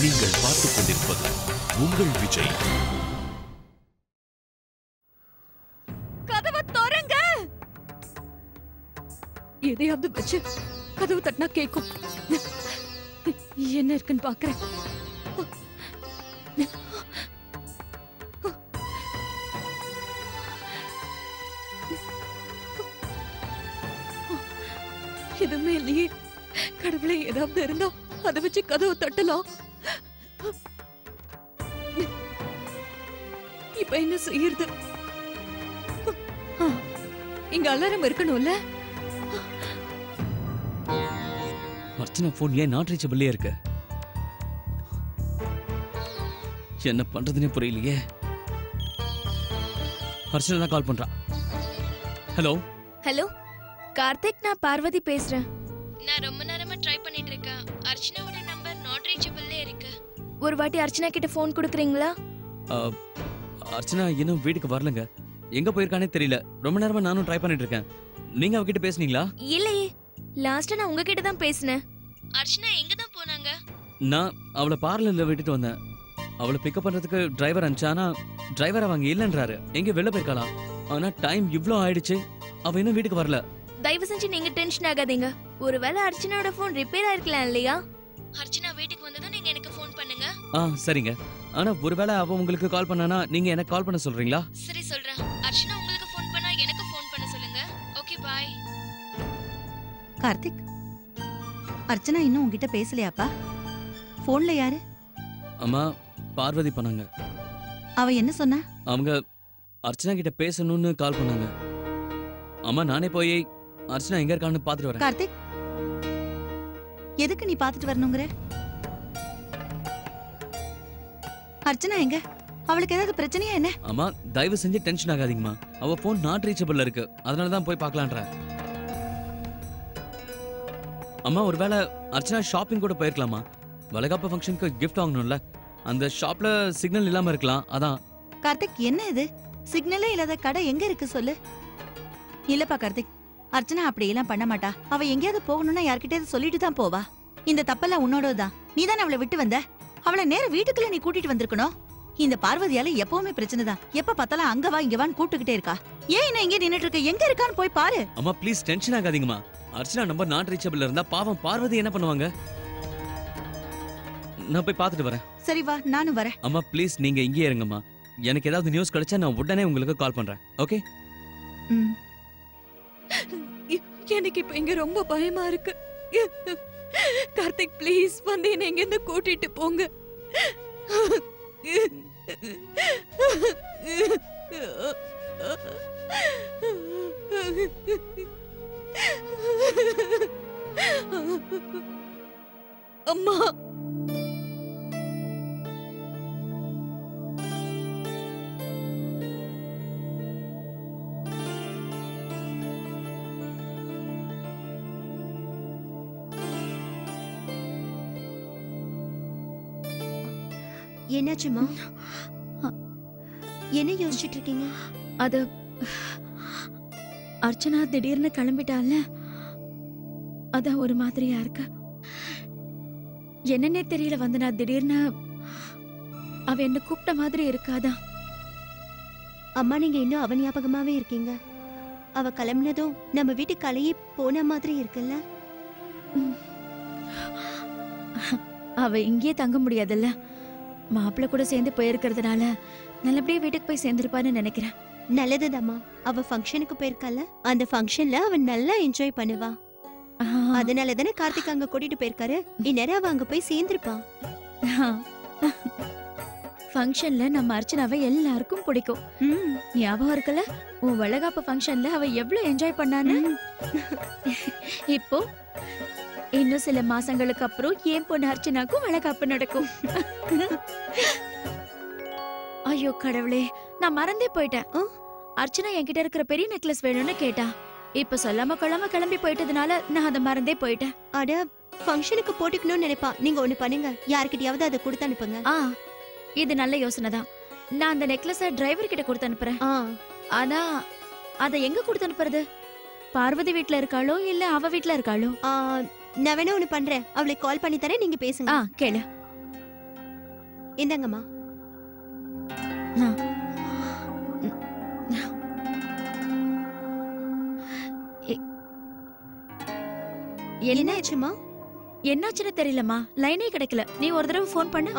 நீங்கள் பார்த்துக் கொண்டிருப்பது உங்கள் விஜய். கதவை திறங்க. எதையாவது வச்சு கதவு தட்டினா கேக்கும். என்ன இருக்குன்னு பாக்குறேன். எதுவுமே இல்லையே. கடவுளே, ஏதாவது இருந்தா அதை வச்சு கதவு தட்டலாம். இப்ப என்ன செய்யறது? இங்க அலாரம் இருக்கணும்ல. அர்ச்சனா போன் ஏன் நாட் ரீச்சபிளே இருக்கு? என்ன பண்றதுனே புரியலையே. அர்ச்சனா தான் கால் பண்றா. ஹலோ ஹலோ கார்த்திக், நான் பார்வதி பேசுறேன். நான் ரொம்ப நேரமா ட்ரை பண்ணிட்டு இருக்கேன். அர்ச்சனாவோட நம்பர் நாட் ரீச்சபிள்லே இருக்கு. ஒரு வாட்டி அர்ச்சனா கிட்ட ஃபோன் கொடுக்குறீங்களா? அர்ச்சனா இன்னும் வீட்டுக்கு வரலங்க. எங்க போயிருக்கானே தெரியல. ரொம்ப நேரமா நானும் ட்ரை பண்ணிட்டு இருக்கேன். நீங்க அவகிட்ட பேசுனீங்களா? இல்லையே, லாஸ்டா நான் உங்ககிட்ட தான் பேசினேன். அர்ச்சனா எங்க தான் போனாங்க? நான் அவளை பார்லர்ல விட்டுட்டு வந்தேன். அவளை பிக்கப் பண்றதுக்கு டிரைவர் அனுப்பிச்சா, ஆனா டிரைவர் அவங்க இல்லன்றாரு. எங்க வெளில போயிருக்கலாம். ஆனா டைம் இவ்ளோ ஆயிடுச்சு, அவ இன்னும் வீட்டுக்கு வரல. தயவு செஞ்சு நீங்க டென்ஷன் ஆகாதீங்க. ஒருவேளை அர்ச்சனாவோட ஃபோன் ரிப்பேர் ஆயிருக்கலாம் இல்லையா? அர்ச்சனா வீட்டுக்கு வந்ததும் நீங்க எனக்கு ஃபோன் பண்ணுங்க. சரிங்க. ஆனா ஒருவேளை அவ உங்களுக்கு கால் பண்ணானா நீங்க எனக்கு கால் பண்ண சொல்றீங்களா? சரி சொல்றேன். அர்ச்சனா உங்களுக்கு ஃபோன் பண்ணா எனக்கு ஃபோன் பண்ண சொல்லுங்க. Okay bye. கார்த்திக், அர்ச்சனா இன்னும் உன்கிட்ட பேசலையாப்பா? போன்ல யாரு? அம்மா, பார்வதி பண்ணாங்க. அவ என்ன சொன்னா? அவங்க அர்ச்சனா கிட்ட பேசணும்னு கால் பண்ணாங்க. அம்மா, நானே போய் அர்ச்சனா எங்க இருக்கான்னு பாத்துட்டு வரேன். கார்த்திக், எதுக்கு நீ பாத்துட்டு வரணுங்கிற? அர்ச்சனா எங்க? அவளுக்கு ஏதாவது பிரச்சனையா என்ன? அம்மா, தயவு செஞ்சு டென்ஷன் ஆகாதீங்கம்மா. அவ போன் நாட் ரீச்சபிள்ல இருக்கு. அதனால தான் போய் பார்க்கலான்றேன். அம்மா, ஒருவேளை அர்ச்சனா ஷாப்பிங் கூட போயிருக்கலாமா? வளகாப்பு ஃபங்க்ஷனுக்கு கிஃப்ட் வாங்கணும்ல, அந்த ஷாப்ல சிக்னல் இல்லாம இருக்கலாம். அதான். கார்த்திக், என்ன இது? சிக்னலே இல்லாத கடை எங்க இருக்கு சொல்லு. இல்லப்பா கார்த்திக், அர்ச்சனா அப்படியெல்லாம் பண்ண மாட்டா. அவ எங்கேயாவது போகணும்னா யார்கிட்டயாவது சொல்லிட்டு தான் போவா. இந்த தப்பெல்லாம் உன்னோடதான். நீதானே அவளை விட்டு வந்த. அவளை நேர வீட்டுக்குள்ள நீ கூட்டிட்டு வந்திருக்கணும். இந்த பார்வதியால எப்பவுமே பிரச்சனை தான். எப்ப பார்த்தாலும் அங்க வா இங்க வான்னு கூப்பிட்டுக்கிட்டே இருக்கா. ஏன் என்ன இங்கே நின்னுட்டு இருக்க? எங்க இருக்கான்னு போய் பாரு. அம்மா ப்ளீஸ் டென்ஷன் ஆகாதீங்கம்மா. அர்ச்சனா நம்பர் நாட் ரீச்சபிள்ல இருந்தா பாவம் பார்வதி என்ன பண்ணுவாங்க? நான் போய் பார்த்துட்டு வரேன். சரி வா, நானும் வரேன். அம்மா ப்ளீஸ் நீங்க இங்கேயே இருங்கம்மா. எனக்கு ஏதாவது நியூஸ் கிடைச்சா நான் உடனே உங்களுக்கு கால் பண்றேன். ஓகே? எனக்கு இப்ப இங்க ரொம்ப பயமா இருக்கு. கார்த்திக், ப்ளீஸ் வந்து என்ன இங்க இருந்து கூட்டிட்டு போங்க. அம்மா, என்னாச்சுமா? என்ன யோசிச்சுட்டு இருக்கீங்க? அது அர்ச்சனா திடீர்னு கிளம்பிட்டால, அதான் ஒரு மாதிரியா இருக்கு. என்னன்னே தெரியல, வந்து நான் திடீர்னு அவ என்ன கூப்பிட்ட மாதிரி இருக்காதான். அம்மா, நீங்க இன்னும் அவ ஞாபகமாவே இருக்கீங்க. அவ கிளம்பினதும் நம்ம வீட்டு கலையே போன மாதிரி இருக்குல்ல. அவ இங்கேயே தங்க முடியாதுல்ல. மாப்பிள்ள கூட சேர்ந்து போயிருக்கிறதுனால நல்லபடியா வீட்டுக்கு போய் சேர்ந்திருப்பான்னு நினைக்கிறேன். நல்லதுதாம்மா. அவ ஃபங்க்ஷனுக்கு போயிருக்கால, அந்த ஃபங்க்ஷன்ல அவ நல்லா என்ஜாய் பண்ணுவா. அதனால தானே கார்த்திக் அங்க கூட்டிட்டு போயிருக்காரு. இந்நேரம் அவ அங்க போய் சேர்ந்திருப்பா. ஃபங்க்ஷன்ல நம்ம அர்ச்சனாவை எல்லாருக்கும் பிடிக்கும். ஞாபகம் இருக்குல்ல, உன் வளகாப்பு ஃபங்க்ஷன்ல அவ எவ்வளவு என்ஜாய் பண்ணான்னு. இப்போ இன்னும் சில மாசங்களுக்கு அப்புறம் என் பொண்ணு அர்ச்சனாக்கும் வளகாப்பு நடக்கும். ஐயோ கடவுளே, நான் மறந்தே போயிட்டேன். அர்ச்சனா என்கிட்ட இருக்கிற பெரிய நெக்லஸ் வேணும்னு கேட்டா. இப்ப சொல்லாம கொள்ளாம கிளம்பி போயிட்டதுனால நான் அதை மறந்தே போயிட்டேன். அட, ஃபங்க்ஷனுக்கு போட்டுக்கணும்னு நினைப்பா. நீங்க ஒண்ணு பண்ணுங்க, யார்கிட்டயாவது அதை கொடுத்து அனுப்புங்க. இது நல்ல யோசனை தான். நான் அந்த நெக்லஸ டிரைவர் கிட்ட கொடுத்து அனுப்புறேன். ஆனா அதை எங்க கொடுத்து அனுப்புறது? பார்வதி வீட்ல இருக்காளோ இல்ல அவ வீட்ல இருக்காளோ? நான் வேணா ஒண்ணு பண்றேன், அவளுக்கு கால் பண்ணி தரேன், நீங்க பேசுங்க. கேளு. இந்தாங்கம்மா. என்னாச்சுமா? என்னாச்சுன்னு தெரியலம்மா, லைனே கிடைக்கல. நீ ஒரு தடவை ஃபோன் பண்ணு.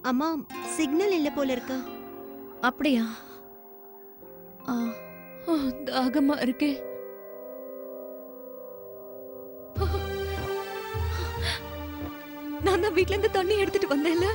அம்மா, சிக்னல் இல்ல போல இருக்கு. அப்படியா? தாகமா இருக்கே. நான் தான் வீட்ல இருந்து தண்ணி எடுத்துட்டு வந்தேன்ல.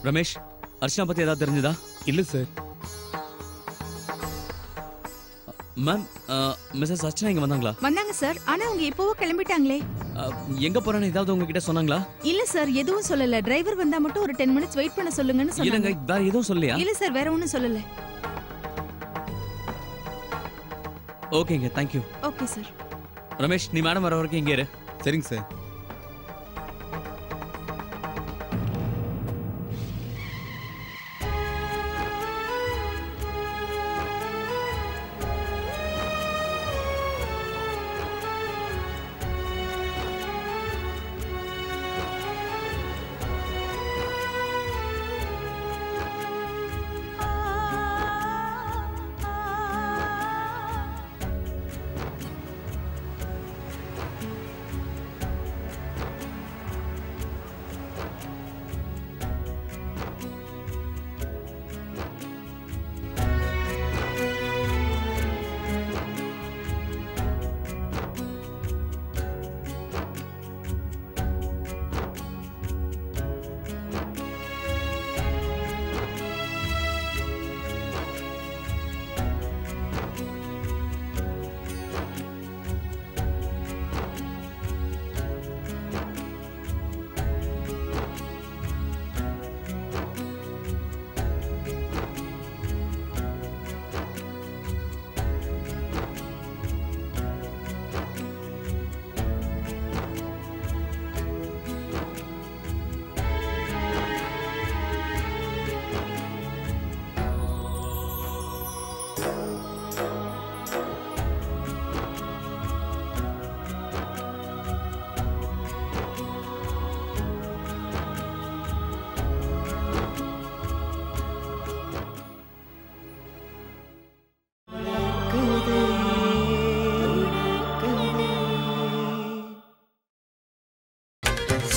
ரமேஷ், அர்ச்சனா பத்தி ஏதாவது தெரிஞ்சதா? இல்ல சார். மேம், மிஸ்ஸஸ் அர்ச்சனா இங்க வந்தாங்களா? வந்தாங்க சார். ஆனா அவங்க இப்போவோ கிளம்பிட்டாங்களே. எங்க போறான்னு ஏதாவது உங்ககிட்ட சொன்னாங்களா? இல்ல சார், எதுவும் சொல்லல. டிரைவர் வந்தா மட்டும் ஒரு 10 மினிட்ஸ் வெயிட் பண்ண சொல்லுங்கன்னு இல்லங்க, சொன்னாங்க. வேற எதுவும் சொல்லலையா? இல்ல சார், வேற ஒண்ணும் சொல்லல. ஓகேங்க, தேங்க்யூ. Okay sir. ரமேஷ், நீ மேடம் வர வரைக்கும் இங்கே இரு. சரிங்க சார்.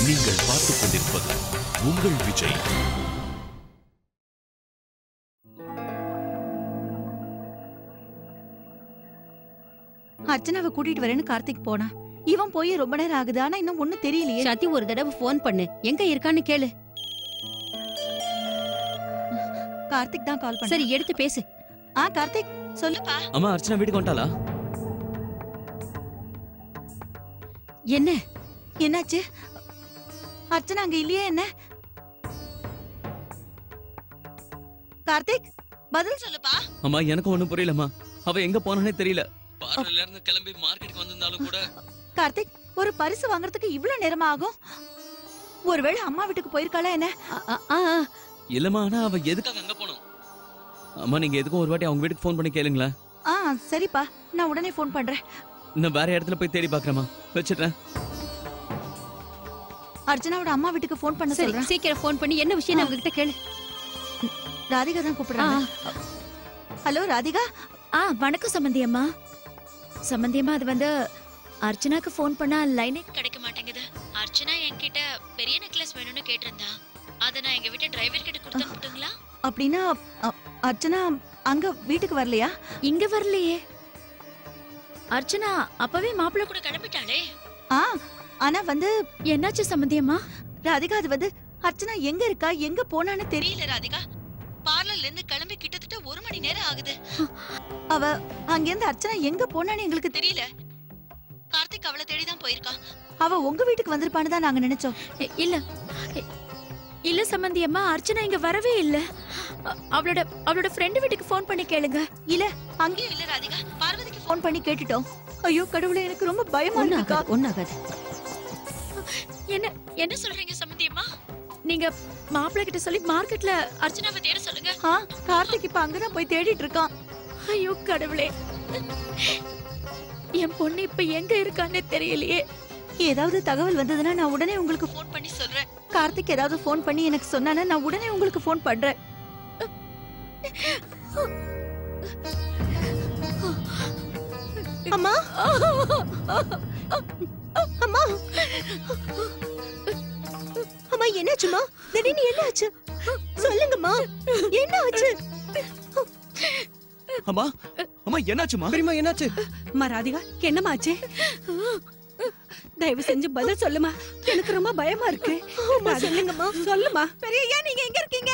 நீங்கள் பார்த்துக் கொண்டிருப்பது உங்கள் விஜய். அர்ச்சனாவை கூட்டிட்டு வரேன்னு கார்த்திக் போனா. இவன் போய் ரொம்ப நேரம் ஆகுது. ஆனா இன்னும் ஒண்ணும் தெரியலையே. சத்தி, ஒரு தடவை போன் பண்ணு. எங்க இருக்கான்னு கேளு. கார்த்திக் தான் கால் பண்ண. சரி, எடுத்து பேசு. கார்த்திக் சொல்லுப்பா. அம்மா, அர்ச்சனா வீட்டுக்கு வந்துட்டாளா? என்ன என்னாச்சு? அர்ச்சனா அங்க இல்லையே என்ன? கார்த்திக் பதில் சொல்லுப்பா. அம்மா, எனக்கு ஒண்ணும் புரியலம்மா. அவ எங்க போனானே தெரியல. பார்லர்ல இருந்து கிளம்பி மார்க்கெட்டுக்கு வந்திருந்தாலும் கூட. கார்த்திக், ஒரு பரிசு வாங்குறதுக்கு இவ்வளவு நேரமா ஆகும்? ஒருவேளை அம்மா வீட்டுக்கு போயிருக்காளா என்ன? இல்லம்மா, ஆனா அவ எதுக்காக அங்க போனோம்? அம்மா, நீங்க எதுக்கும் ஒரு வாட்டி அவங்க வீட்டுக்கு ஃபோன் பண்ணி கேளுங்களேன். சரிப்பா, நான் உடனே ஃபோன் பண்றேன். நான் வேற இடத்துல போய் தேடி பாக்குறேம்மா. வச்சிடுறேன். அர்ச்சனாவோட அம்மா வீட்டுக்கு ஃபோன் பண்ண சரி, சொல்றேன். சீக்கிரம் போன் பண்ணி என்ன விஷயம் அவங்க கிட்ட கேளு. ராதிகா தான் கூப்பிடுறாங்க. ஹலோ ராதிகா. வணக்கம் சம்பந்தி அம்மா. சம்பந்தி அம்மா, அது வந்து அர்ச்சனாக்கு ஃபோன் பண்ணா லைனே கிடைக்க மாட்டேங்குது. அர்ச்சனா என்கிட்ட பெரிய நெக்லஸ் வேணும்னு கேட்டிருந்தா. அத நான் எங்க வீட்டு டிரைவர் கிட்ட கொடுத்து அனுப்புட்டுங்களா? அப்படின்னா அர்ச்சனா அங்க வீட்டுக்கு வரலையா? இங்க வரலையே. அர்ச்சனா அப்பவே மாப்பிள்ளை கூட கிளம்பிட்டாளே. ஆனா வந்து என்னாச்சு சம்பந்தி அம்மா? ராதிகா, அது வந்து அர்ச்சனா எங்க இருக்கா, எங்க போனான்னு தெரியல ராதிகா. பார்லர்ல இருந்து கிளம்பி கிட்டத்தட்ட 1 மணி நேரம் ஆகுது. அவ அங்கிருந்து அர்ச்சனா எங்க போனான்னு எங்களுக்கு தெரியல. கார்த்திக் அவளை தேடிதான் போயிருக்கான். அவ உங்க வீட்டுக்கு வந்திருப்பான்னு தான் நாங்க நினைச்சோம். இல்ல இல்ல சம்பந்தி அம்மா, அர்ச்சனா இங்க வரவே இல்ல. அவளோட ஃப்ரெண்ட் வீட்டுக்கு ஃபோன் பண்ணி கேளுங்க. இல்ல அங்கேயும் இல்ல ராதிகா, பார்வதிக்கு ஃபோன் பண்ணி கேட்டுட்டோம். ஐயோ கடவுளே, எனக்கு ரொம்ப பயமா இருக்கா. ஒண்ணாகாது. என்ன சொல்றீங்க சம்பந்தி அம்மா? நீங்க மாப்பிள்ளை கிட்ட சொல்லி மார்க்கெட்ல அர்ச்சனாவை தேட சொல்லுங்க. கார்த்திக் இப்ப அங்கதான் போய் தேடிட்டு இருக்கான். ஐயோ கடவுளே, என் பொண்ணு இப்ப எங்க இருக்கான்னு தெரியலையே. ஏதாவது தகவல் வந்ததுன்னா நான் உடனே உங்களுக்கு ஃபோன் பண்ணி சொல்றேன். கார்த்திக் ஏதாவது ஃபோன் பண்ணி எனக்கு சொன்னானா நான் உடனே உங்களுக்கு ஃபோன் பண்றேன். அம்மா அம்மா அம்மா, என்னாச்சுமா? திடீர்னு என்னாச்சு சொல்லுங்கம்மா, என்ன ஆச்சு? அம்மா அம்மா என்னாச்சுமா? பெரியம்மா என்னாச்சு? அம்மா ராதிகா, என்னம்மா ஆச்சு? தயவு செஞ்சு பதில் சொல்லுமா, எனக்கு ரொம்ப பயமா இருக்கு. சொல்லுங்கம்மா. சொல்லுமா. பெரியய்யா, நீங்க எங்க இருக்கீங்க?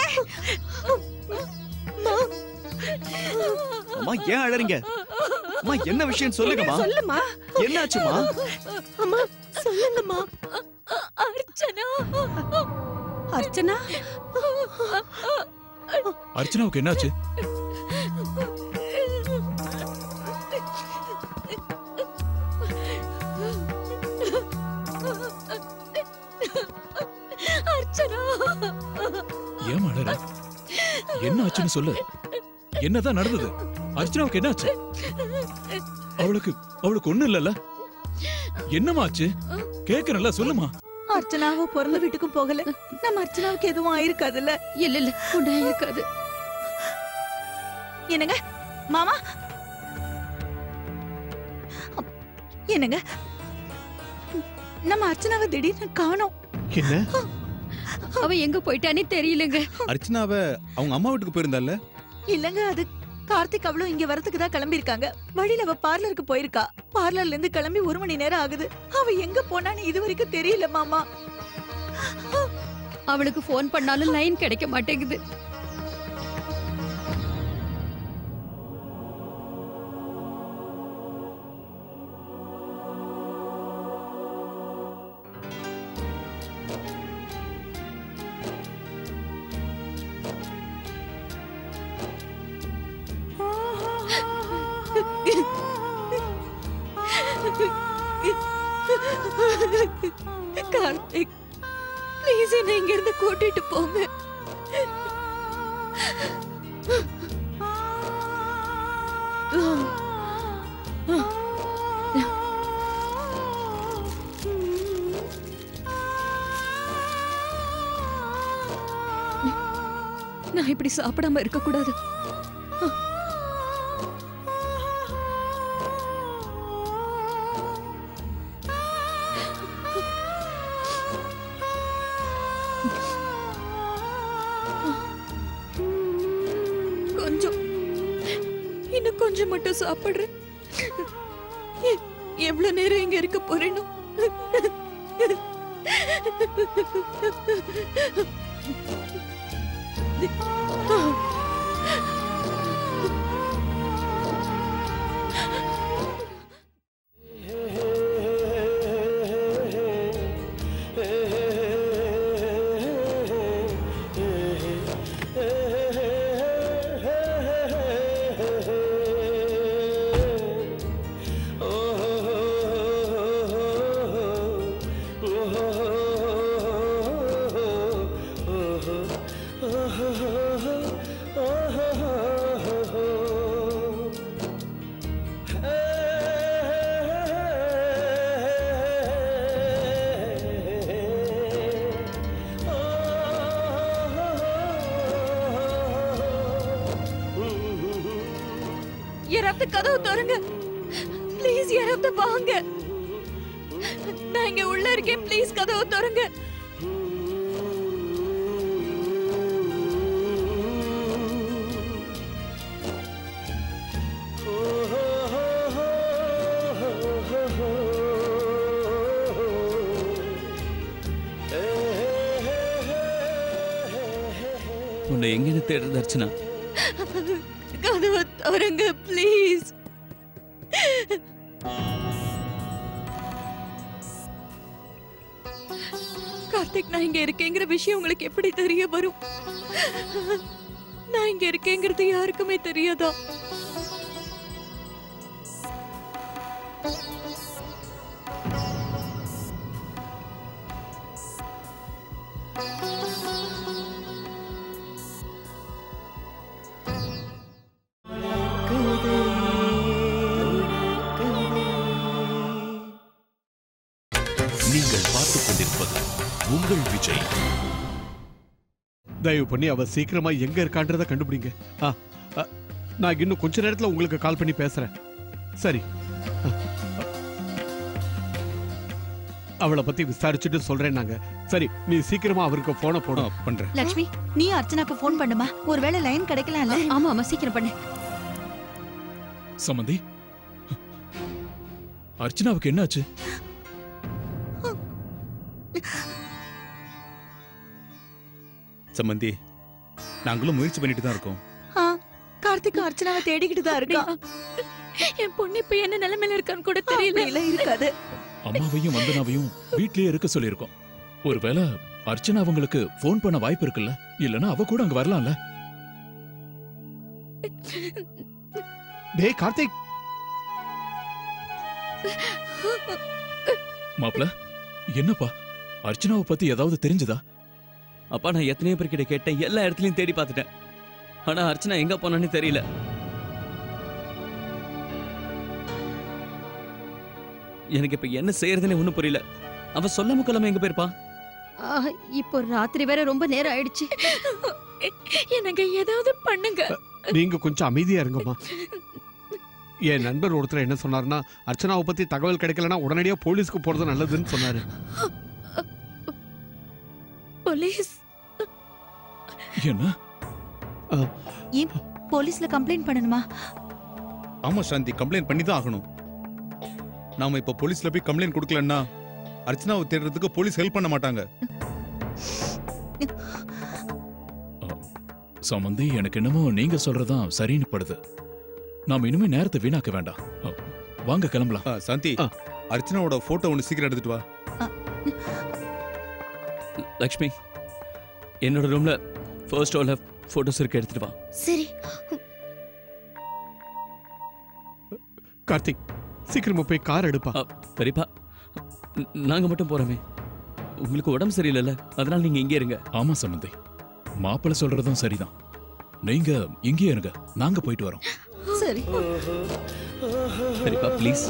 அம்மா ஏன் அழறீங்க? அம்மா என்ன விஷயம் சொல்லுங்கம்மா. சொல்லுமா. என்னாச்சுமா? அம்மா சொல்லுங்கம்மா. அர்ச்சனா அர்ச்சனா அர்ச்சனாவுக்கு என்னாச்சு? அர்ச்சனா ஏன் அழற? என்ன ஆச்சுன்னு சொல்லு. என்னதான் நடந்தது? அர்ச்சனாவுக்கு என்னாச்சு? அவளுக்கு ஒண்ணும் இல்லல்ல? என்னமாச்சு? கேக்குறல, சொல்லுமா. அர்ச்சனாவை பிறந்த வீட்டுக்கும் போகல. நம்ம அர்ச்சனாவுக்கு எதுவும் ஆயிருக்காதுல்ல? இல்ல ஒன்றும் இருக்காது. என்னங்க மாமா, என்னங்க நம்ம அர்ச்சனாவை திடீர்னு காணோம். என்ன? அவ எங்க போயிட்டானே தெரியலங்க. அர்ச்சனாவ அவங்க அம்மா வீட்டுக்கு போயிருந்தால? இல்லங்க, அது கார்த்திக் அவளும் இங்க வரதுக்கு தான் கிளம்பி இருக்காங்க. வழியில அவ பார்லருக்கு போயிருக்கா. பார்லர்ல இருந்து கிளம்பி 1 மணி நேரம் ஆகுது. அவ எங்க போனான்னு இதுவரைக்கும் தெரியல மாமா. அவளுக்கு ஃபோன் பண்ணாலும் லைன் கிடைக்க மாட்டேங்குது. கார்த்திக், ப்ளீஸ் என்ன இங்க இருந்து கூட்டிட்டு போங்க. நான் இப்படி சாப்பிடாம இருக்க கூடாது. இன்னும் கொஞ்சம் மட்டும் சாப்பிடுறேன். எவ்வளவு நேரம் இங்க இருக்க போறேனோ. யாராவது கதவு திறங்க ப்ளீஸ். யாராவது வாங்க. நான் இங்க உள்ள இருக்கேன். ப்ளீஸ் கதவு திறங்க. உன்னை எங்கன்னு தேடுறது அர்ச்சனா? கதவை திறங்க ப்ளீஸ். கார்த்திக், நான் இங்க இருக்கேங்கிற விஷயம் உங்களுக்கு எப்படி தெரிய வரும்? நான் இங்க இருக்கேங்கிறது யாருக்குமே தெரியாதா? நீங்கள் பார்த்துக் கொண்டிருப்பது உங்கள் விஜய். தயவு பண்ணி அவ சீக்கிரமா எங்க இருக்கான்றத கண்டுபிடிங்க. நான் இன்னும் கொஞ்ச நேரத்துல உங்களுக்கு கால் பண்ணி பேசுறேன். சரி, அவளை பத்தி விசாரிச்சுட்டு சொல்றேன். நாங்க சரி, நீ சீக்கிரமா அவருக்கு போன போட பண்றேன். லட்சுமி, நீ அர்ச்சனாக்கு போன் பண்ணுமா? ஒருவேளை லைன் கிடைக்கலாம்ல? ஆமா ஆமா, சீக்கிரம் பண்ணு. சமந்தி, அர்ச்சனாவுக்கு என்னாச்சு? சம்பந்தி, நாங்களும் முயற்சி பண்ணிட்டு தான் இருக்கோம். கார்த்திக் அர்ச்சனாவை தேடிக்கிட்டு தான் இருக்கா. என் பொண்ணு இப்ப என்ன நிலைமையில இருக்கான்னு கூட தெரியல. இருக்காது. அம்மாவையும் வந்தனாவையும் வீட்லயே இருக்க சொல்லியிருக்கோம். ஒருவேளை அர்ச்சனா அவங்களுக்கு போன் பண்ண வாய்ப்பு இருக்குல்ல? இல்லனா அவ கூட அங்க வரலாம்ல? டேய் கார்த்திக், மாப்ள, என்னப்பா அர்ச்சனாவை பத்தி ஏதாவது தெரிஞ்சதா? அப்பா, நான் எத்தனையோ பேர்கிட்ட கேட்டேன், எல்லா இடத்துலயும் தேடி பார்த்துட்டேன். ஆனா அர்ச்சனா எங்க போனான்னு தெரியல. எனக்கு இப்ப என்ன செய்யறதுன்னு ஒண்ணும் புரியல. அவ சொல்லாம கொள்ளாம எங்க போயிருப்பா? இப்போ ராத்திரி வேற ரொம்ப நேரம் ஆயிடுச்சு. எனக்கு ஏதாவது பண்ணுங்க. நீங்க கொஞ்சம் அமைதியா இருங்கம்மா. என் நண்பர் ஒருத்தர் என்ன சொன்னாருன்னா, அர்ச்சனாவை பத்தி தகவல் கிடைக்கலன்னா உடனடியா போலீஸ்க்கு போறது நல்லதுன்னு சொன்னாரு. போலீஸ்? என்ன? போலீஸ்ல கம்ப்ளைண்ட் பண்ணணுமா? ஆமா சாந்தி, கம்ப்ளைண்ட் பண்ணி தான் ஆகணும். நாம இப்ப போலீஸ்ல போய் கம்ப்ளைண்ட் கொடுக்கலன்னா அர்ச்சனாவை தேடுறதுக்கு போலீஸ் ஹெல்ப் பண்ண மாட்டாங்க. சமந்தி, எனக்கு என்னமோ நீங்க சொல்றதான் சரின்னு படுது. நாம இனிமே நேரத்தை வீணாக்க வேண்டாம். வாங்க கிளம்பலாம். சாந்தி, அர்ச்சனாவோட போட்டோ ஒன்னு சீக்கிரம் எடுத்துட்டு வா. லக்ஷ்மி, என்னோட ரூம்ல ஃபர்ஸ்ட் ரோல போட்டோஸ் இருக்கு, எடுத்துட்டு வா. சரி. கார்த்திக், சீக்கிரமா போய் கார் எடுப்பா. பெரியப்பா, நாங்க மட்டும் போறோமே, உங்களுக்கு உடம்பு சரியில்லைல்ல, அதனால நீங்க இங்கே இருங்க. ஆமா சமந்தி, மாப்பிள்ள சொல்றதும் சரிதான். நீங்க இங்கே இருங்க, நாங்க போயிட்டு வரோம். சரி. பெரியப்பா ப்ளீஸ்.